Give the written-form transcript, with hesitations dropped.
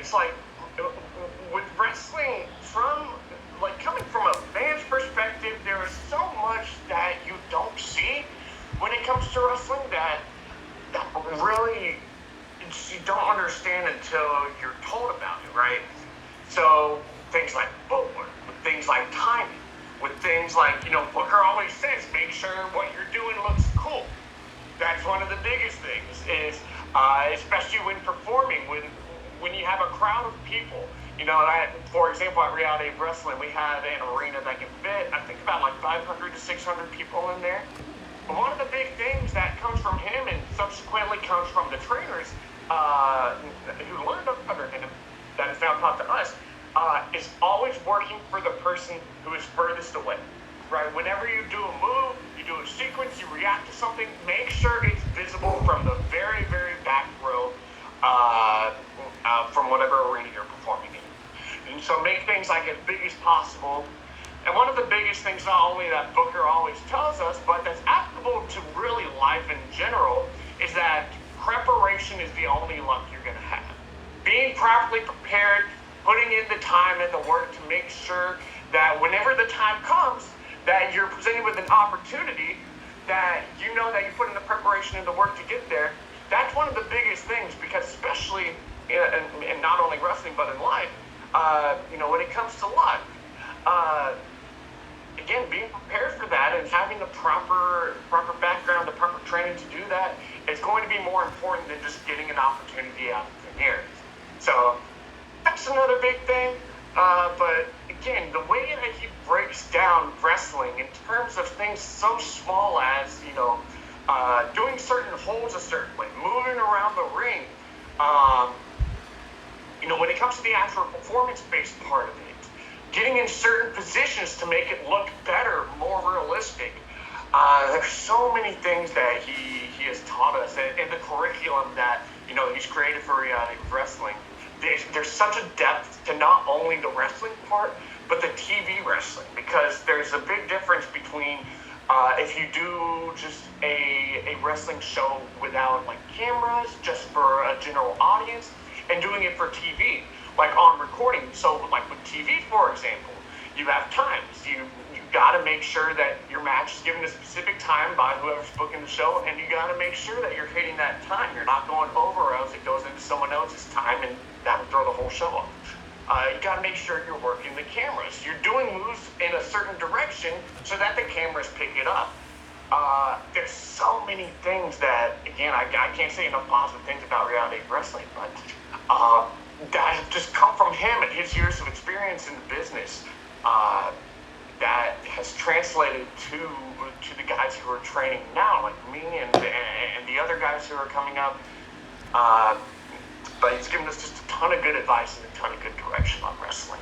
it's like with wrestling from like coming from a fan's perspective, there is so much that you don't see when it comes to wrestling that really you don't understand until you're told about it, right? So things like footwork, with things like timing, with things like, Booker always says, make sure what you're doing looks cool. That's one of the biggest things is, especially when performing, when you have a crowd of people. For example, at Reality of Wrestling, we had an arena that can fit, I think, about like 500 to 600 people in there. But one of the big things that comes from him and subsequently comes from the trainers who learned under him, that is now taught to us, is always working for the person who is furthest away. Right? Whenever you do a move, you do a sequence, you react to something, make sure it's visible from the very, very back row from whatever arena you're performing in. And so make things like as big as possible. And one of the biggest things, not only that Booker always tells us, but that's applicable to really life in general, is that preparation is the only luck you're going to have. Being properly prepared, putting in the time and the work to make sure that whenever the time comes, that you're presented with an opportunity, that you know that you put in the preparation and the work to get there. That's one of the biggest things, because especially in not only wrestling but in life, when it comes to luck, again, being prepared for that and having the proper background, the proper training to do that is going to be more important than just getting an opportunity out of thin air. So that's another big thing. But again, the way that he breaks down wrestling in terms of things so small as, doing certain holds a certain way, moving around the ring, when it comes to the actual performance-based part of it, getting in certain positions to make it look better, more realistic. There's so many things that he has taught us, and the curriculum that, he's created for Reality of Wrestling. There's such a depth to not only the wrestling part, but the TV wrestling, because there's a big difference between if you do just a wrestling show without like cameras, just for a general audience, and doing it for TV, like on recording. So like with TV, for example, you have times. You got to make sure that your match is given a specific time by whoever's booking the show, and you got to make sure that you're hitting that time. You're not going over, or else it goes into someone else's time, and that would throw the whole show off. You got to make sure you're working the cameras. You're doing moves in a certain direction so that the cameras pick it up. There's so many things that, again, I can't say enough positive things about Reality of Wrestling, but that have just come from him and his years of experience in the business. That has translated to the guys who are training now, like me and the other guys who are coming up. But he's given us just a ton of good advice and a ton of good direction on wrestling.